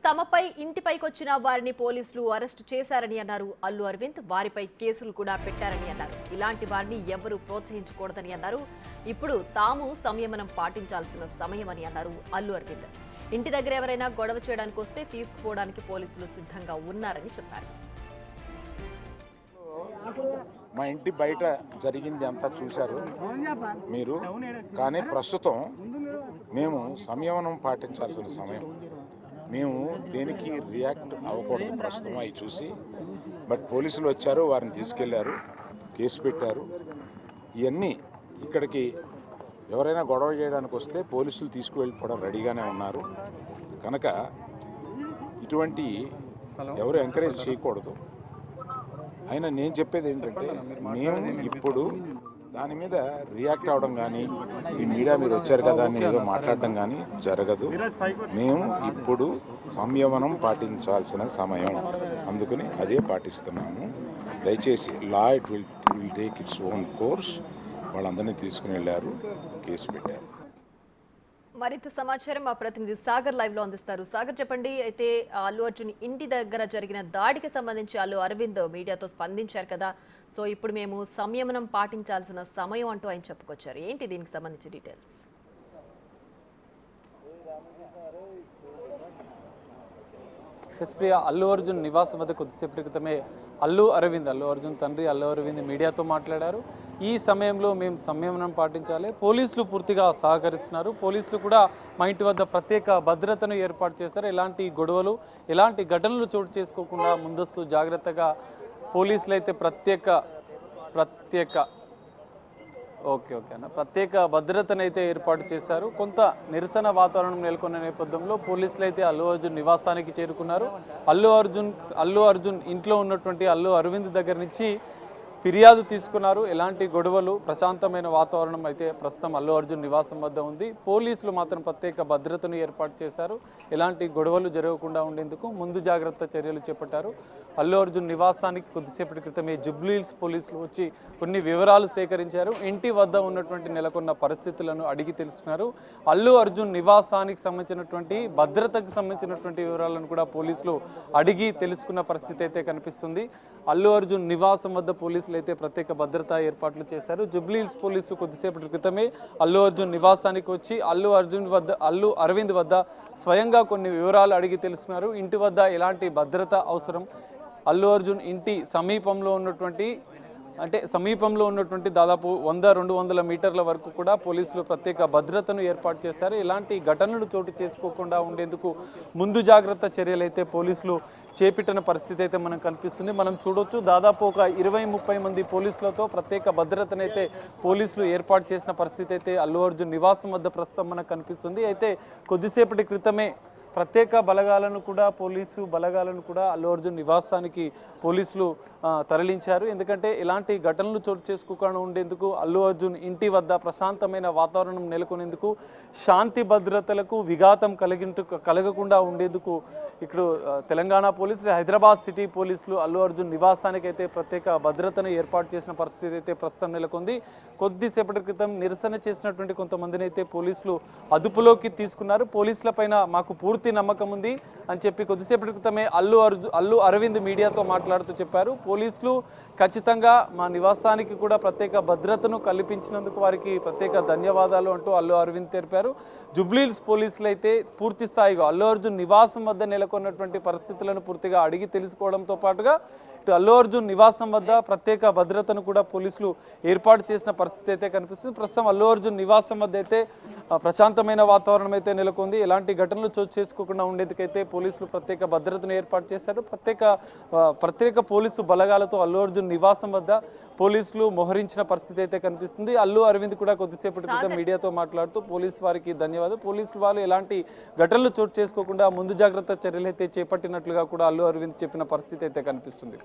తమపై ఇంటిపైకి వచ్చిన వారిని పోలీసులు అరెస్టు చేశారని అన్నారు అల్లు అరవింద్. వారిపై కేసులు కూడా పెట్టారని అన్నారు. ఇలాంటి వారిని ఎవరూ ప్రోత్సహించకూడదని అన్నారు. ఇప్పుడు తాము సంయమనం పాటించాల్సిన సమయమని అన్నారు అల్లు అరవింద్. ఇంటి దగ్గర ఎవరైనా గొడవ చేయడానికి వస్తే తీసుకుపోవడానికి పోలీసులు సిద్ధంగా ఉన్నారని చెప్పారు. మా ఇంటి బయట జరిగింది అంతా చూశారు మీరు. కానీ ప్రస్తుతం మేము సంయమనం పాటించాల్సిన సమయం. మేము దేనికి రియాక్ట్ అవ్వకూడదు ప్రస్తుతం అవి చూసి. బట్ పోలీసులు వచ్చారు, వారిని తీసుకెళ్లారు, కేసు పెట్టారు. ఇవన్నీ ఇక్కడికి ఎవరైనా గొడవ చేయడానికి వస్తే పోలీసులు తీసుకువెళ్ళిపోవడం రెడీగానే ఉన్నారు. కనుక ఇటువంటి ఎవరు ఎంకరేజ్ చేయకూడదు. అయినా నేను చెప్పేది ఏంటంటే, మేము ఇప్పుడు దాని మీద రియాక్ట్ అవ్వడం కానీ, ఈ మీడియా మీరు వచ్చారు కదా అని ఏదో మాట్లాడడం కానీ జరగదు. మేము ఇప్పుడు సంయమనం పాటించాల్సిన సమయం, అందుకని అదే పాటిస్తున్నాము. దయచేసి law it will take its own course. వాళ్ళందరినీ తీసుకుని వెళ్ళారు, కేసు పెట్టారు. మరింత సమాచారం మా ప్రతినిధి సాగర్ లైవ్ లో అందిస్తారు. సాగర్, చెప్పండి. అయితే అల్లు అర్జున్ ఇంటి దగ్గర జరిగిన దాడికి సంబంధించి అల్లు అరవింద్ మీడియాతో స్పందించారు కదా. సో ఇప్పుడు మేము సంయమనం పాటించాల్సిన సమయం అంటూ ఆయన చెప్పుకొచ్చారు. ఏంటి దీనికి సంబంధించి డీటెయిల్స్? ప్రియ, అల్లు అర్జున్ నివాసం వద్ద కొద్దిసేపటి క్రితమే అల్లు అర్జున్ తండ్రి అల్లు అరవింద్ మీడియాతో మాట్లాడారు. ఈ సమయంలో మేము సంయమనం పాటించాలి, పోలీసులు పూర్తిగా సహకరిస్తున్నారు, పోలీసులు కూడా మా ఇంటి వద్ద ప్రత్యేక భద్రతను ఏర్పాటు చేశారు, ఎలాంటి గొడవలు ఎలాంటి ఘటనలు చోటు చేసుకోకుండా ముందస్తు జాగ్రత్తగా పోలీసులు అయితే ప్రత్యేక భద్రతను అయితే ఏర్పాటు చేశారు. కొంత నిరసన వాతావరణం నెలకొన్న నేపథ్యంలో పోలీసులు అయితే అల్లు అర్జున్ నివాసానికి చేరుకున్నారు. అల్లు అర్జున్ ఇంట్లో ఉన్నటువంటి అల్లు అరవింద్ దగ్గర నుంచి ఫిర్యాదు తీసుకున్నారు. ఎలాంటి గొడవలు, ప్రశాంతమైన వాతావరణం అయితే ప్రస్తుతం అల్లు అర్జున్ నివాసం వద్ద ఉంది. పోలీసులు మాత్రం ప్రత్యేక భద్రతను ఏర్పాటు చేశారు. ఎలాంటి గొడవలు జరగకుండా ఉండేందుకు ముందు జాగ్రత్త చర్యలు చేపట్టారు. అల్లు అర్జున్ నివాసానికి కొద్దిసేపటి క్రితమే జూబ్లీ హిల్స్ పోలీసులు వచ్చి కొన్ని వివరాలు సేకరించారు. ఇంటి వద్ద ఉన్నటువంటి నెలకొన్న పరిస్థితులను అడిగి తెలుసుకున్నారు. అల్లు అర్జున్ నివాసానికి సంబంధించినటువంటి భద్రతకు సంబంధించినటువంటి వివరాలను కూడా పోలీసులు అడిగి తెలుసుకున్న పరిస్థితి అయితే కనిపిస్తుంది. అల్లు అర్జున్ నివాసం వద్ద పోలీసులు అయితే ప్రత్యేక భద్రతా ఏర్పాట్లు చేశారు. జూబ్లీ హిల్స్ పోలీసులు కొద్దిసేపటి క్రితమే అల్లు అర్జున్ నివాసానికి వచ్చి అల్లు అరవింద్ వద్ద స్వయంగా కొన్ని వివరాలు అడిగి తెలుసుకున్నారు. ఇంటి వద్ద ఎలాంటి భద్రత అవసరం, అల్లు అర్జున్ ఇంటి సమీపంలో ఉన్నటువంటి దాదాపు 100-200 మీటర్ల వరకు కూడా పోలీసులు ప్రత్యేక భద్రతను ఏర్పాటు చేశారు. ఇలాంటి ఘటనలు చోటు చేసుకోకుండా ఉండేందుకు ముందు జాగ్రత్త చర్యలు అయితే పోలీసులు చేపట్టిన పరిస్థితి అయితే మనకు కనిపిస్తుంది. మనం చూడొచ్చు, దాదాపు ఒక 20-30 మంది పోలీసులతో ప్రత్యేక భద్రతను అయితే పోలీసులు ఏర్పాటు చేసిన పరిస్థితి అయితే అల్లు అర్జున్ నివాసం వద్ద ప్రస్తుతం మనకు కనిపిస్తుంది. అయితే కొద్దిసేపటి క్రితమే ప్రత్యేక పోలీసు బలగాలను కూడా అల్లు అర్జున్ నివాసానికి పోలీసులు తరలించారు. ఎందుకంటే ఇలాంటి ఘటనలు చోటు చేసుకోకుండా ఉండేందుకు, అల్లు అర్జున్ ఇంటి వద్ద ప్రశాంతమైన వాతావరణం నెలకొనేందుకు, శాంతి భద్రతలకు విఘాతం కలగకుండా ఉండేందుకు ఇక్కడ తెలంగాణ పోలీసులు, హైదరాబాద్ సిటీ పోలీసులు అల్లు అర్జున్ నివాసానికి అయితే ప్రత్యేక భద్రతను ఏర్పాటు చేసిన పరిస్థితి అయితే ప్రస్తుతం నెలకొంది. కొద్దిసేపటి క్రితం నిరసన చేసినటువంటి కొంతమందిని అయితే పోలీసులు అదుపులోకి తీసుకున్నారు. పోలీసుల పైన మాకు పూర్తి నమ్మకం ఉంది అని చెప్పి కొద్దిసేపటి క్రితమే అల్లు అరవింద్ మీడియాతో మాట్లాడుతూ చెప్పారు. పోలీసులు ఖచ్చితంగా మా నివాసానికి కూడా ప్రత్యేక భద్రతను కల్పించినందుకు వారికి ప్రత్యేక ధన్యవాదాలు అంటూ అల్లు అరవింద్ తెలిపారు. జూబ్లీ హిల్స్ పోలీసులు అయితే పూర్తి స్థాయిగా అల్లు అర్జున్ నివాసం వద్ద నెలకొన్నటువంటి పరిస్థితులను పూర్తిగా అడిగి తెలుసుకోవడంతో పాటుగా ఇటు అల్లు అర్జున్ నివాసం వద్ద ప్రత్యేక భద్రతను కూడా పోలీసులు ఏర్పాటు చేసిన పరిస్థితి అయితే కనిపిస్తుంది. ప్రస్తుతం అల్లు అర్జున్ నివాసం వద్ద అయితే ప్రశాంతమైన వాతావరణం అయితే నెలకొంది. ఎలాంటి ఘటనలు చోటు చేసుకోకుండా ఉండేందుకైతే పోలీసులు ప్రత్యేక భద్రతను ఏర్పాటు చేశారు. ప్రత్యేక పోలీసు బలగాలతో అల్లు అర్జున్ నివాసం వద్ద పోలీసులు మోహరించిన పరిస్థితి అయితే కనిపిస్తుంది. అల్లు అరవింద్ కూడా కొద్దిసేపటి క్రితం మీడియాతో మాట్లాడుతూ పోలీసు వారికి ధన్యవాదాలు, పోలీసులు వాళ్ళు ఎలాంటి ఘటనలు చోటు చేసుకోకుండా ముందు జాగ్రత్త చర్యలు అయితే చేపట్టినట్లుగా కూడా అల్లు అరవింద్ చెప్పిన పరిస్థితి అయితే కనిపిస్తుంది.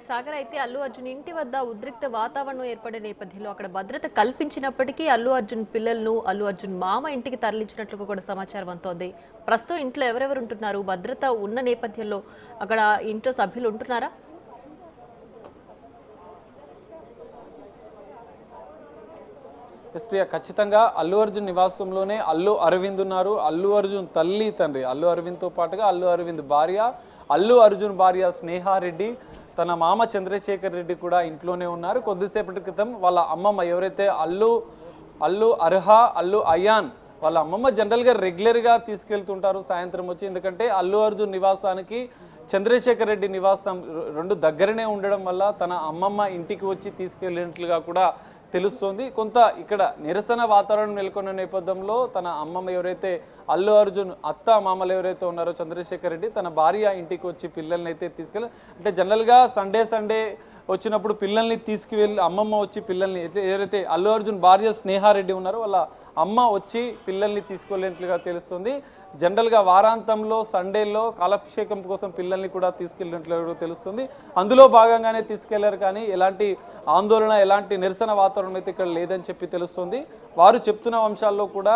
సాగర్, అయితే అల్లు అర్జున్ ఇంటి వద్ద ఉద్రిక్త వాతావరణం ఏర్పడే నేపథ్యంలో అక్కడ భద్రత కల్పించినప్పటికీ అల్లు అర్జున్ పిల్లలను అల్లు అర్జున్ మామ ఇంటికి తరలించినట్లుగా కూడా సమాచారం అందుతోంది. ప్రస్తుతం ఇంట్లో ఎవరెవరు ఉంటున్నారు? భద్రత ఉన్న నేపథ్యంలో అక్కడ ఇంట్లో సభ్యులు ఉంటున్నారా? ప్రియ, ఖచ్చితంగా అల్లు అర్జున్ నివాసంలోనే అల్లు అరవింద్ ఉన్నారు. అల్లు అర్జున్ తల్లి తండ్రి అల్లు అరవింద్తో పాటుగా అల్లు అరవింద్ భార్య, అల్లు అర్జున్ భార్య స్నేహారెడ్డి, తన మామ చంద్రశేఖర్ రెడ్డి కూడా ఇంట్లోనే ఉన్నారు. కొద్దిసేపటి క్రితం వాళ్ళ అమ్మమ్మ ఎవరైతే అల్లు అర్హా, అల్లు అయాన్ వాళ్ళ అమ్మమ్మ జనరల్గా రెగ్యులర్గా తీసుకెళ్తుంటారు సాయంత్రం వచ్చి. ఎందుకంటే అల్లు అర్జున్ నివాసానికి చంద్రశేఖర్ రెడ్డి నివాసం రెండు దగ్గరనే ఉండడం వల్ల తన అమ్మమ్మ ఇంటికి వచ్చి తీసుకెళ్ళినట్లుగా కూడా తెలుస్తోంది. కొంత ఇక్కడ నిరసన వాతావరణం నెలకొన్న నేపథ్యంలో తన అమ్మమ్మ ఎవరైతే అల్లు అర్జున్ అత్త మామలు ఎవరైతే ఉన్నారో చంద్రశేఖర్ రెడ్డి తన భార్య ఇంటికి వచ్చి పిల్లల్ని అయితే తీసుకెళ్ళి, అంటే జనరల్గా సండే వచ్చినప్పుడు పిల్లల్ని తీసుకువెళ్ళి అమ్మమ్మ వచ్చి పిల్లల్ని ఎవరైతే అల్లు అర్జున్ భార్య స్నేహారెడ్డి ఉన్నారో వాళ్ళ అమ్మ వచ్చి పిల్లల్ని తీసుకెళ్ళినట్లుగా తెలుస్తుంది. జనరల్గా వారాంతంలో సండేల్లో కాలక్షేపం కోసం పిల్లల్ని కూడా తీసుకెళ్ళినట్లుగా తెలుస్తుంది. అందులో భాగంగానే తీసుకెళ్లారు, కానీ ఎలాంటి ఆందోళన ఎలాంటి నిరసన వాతావరణం అయితే ఇక్కడ లేదని చెప్పి తెలుస్తుంది. వారు చెప్తున్న అంశాల్లో కూడా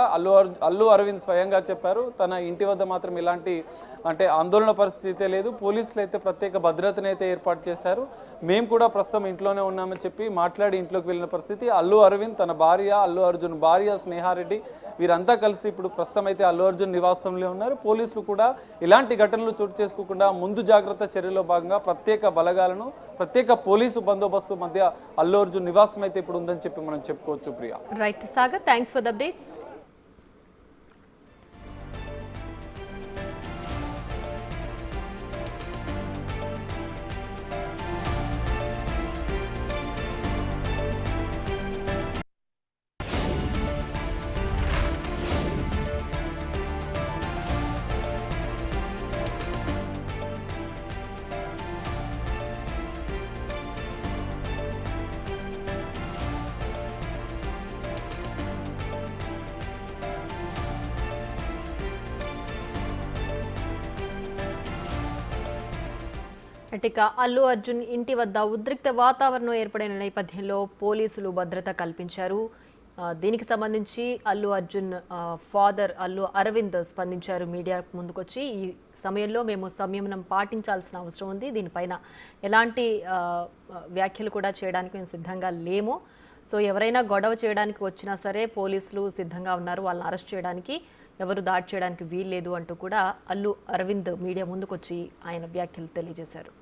అల్లు అరవింద్ స్వయంగా చెప్పారు, తన ఇంటి వద్ద మాత్రం ఎలాంటి అంటే ఆందోళన పరిస్థితి లేదు, పోలీసులు అయితే ప్రత్యేక భద్రతను అయితే ఏర్పాటు చేశారు, మేము కూడా ప్రస్తుతం ఇంట్లోనే ఉన్నామని చెప్పి మాట్లాడి ఇంట్లోకి వెళ్ళిన పరిస్థితి. అల్లు అరవింద్ తన భార్య, అల్లు అర్జున్ భార్య స్నేహారెడ్డి వీరంతా కలిసి ఇప్పుడు ప్రస్తుతం అయితే అల్లు అర్జున్ నివాసంలో ఉన్నారు. పోలీసులు కూడా ఇలాంటి ఘటనలు చోటు చేసుకోకుండా ముందు జాగ్రత్త చర్యలో భాగంగా ప్రత్యేక బలగాలను, ప్రత్యేక పోలీసు బందోబస్తు మధ్య అల్లు అర్జున్ నివాసం అయితే ఇప్పుడు ఉందని చెప్పి మనం చెప్పుకోవచ్చు. Priya. Right Sagar, thanks for the updates. ఇక అల్లు అర్జున్ ఇంటి వద్ద ఉద్రిక్త వాతావరణం ఏర్పడిన నేపథ్యంలో పోలీసులు భద్రత కల్పించారు. దీనికి సంబంధించి అల్లు అర్జున్ ఫాదర్ అల్లు అరవింద్ స్పందించారు. మీడియా ముందుకొచ్చి ఈ సమయంలో మేము సంయమనం పాటించాల్సిన అవసరం ఉంది, దీనిపైన ఎలాంటి వ్యాఖ్యలు కూడా చేయడానికి మేము సిద్ధంగా లేము, సో ఎవరైనా గొడవ చేయడానికి వచ్చినా సరే పోలీసులు సిద్ధంగా ఉన్నారు, వాళ్ళని అరెస్ట్ చేయడానికి ఎవరు దాడి చేయడానికి వీల్లేదు అంటూ కూడా అల్లు అరవింద్ మీడియా ముందుకొచ్చి ఆయన వ్యాఖ్యలు తెలియజేశారు.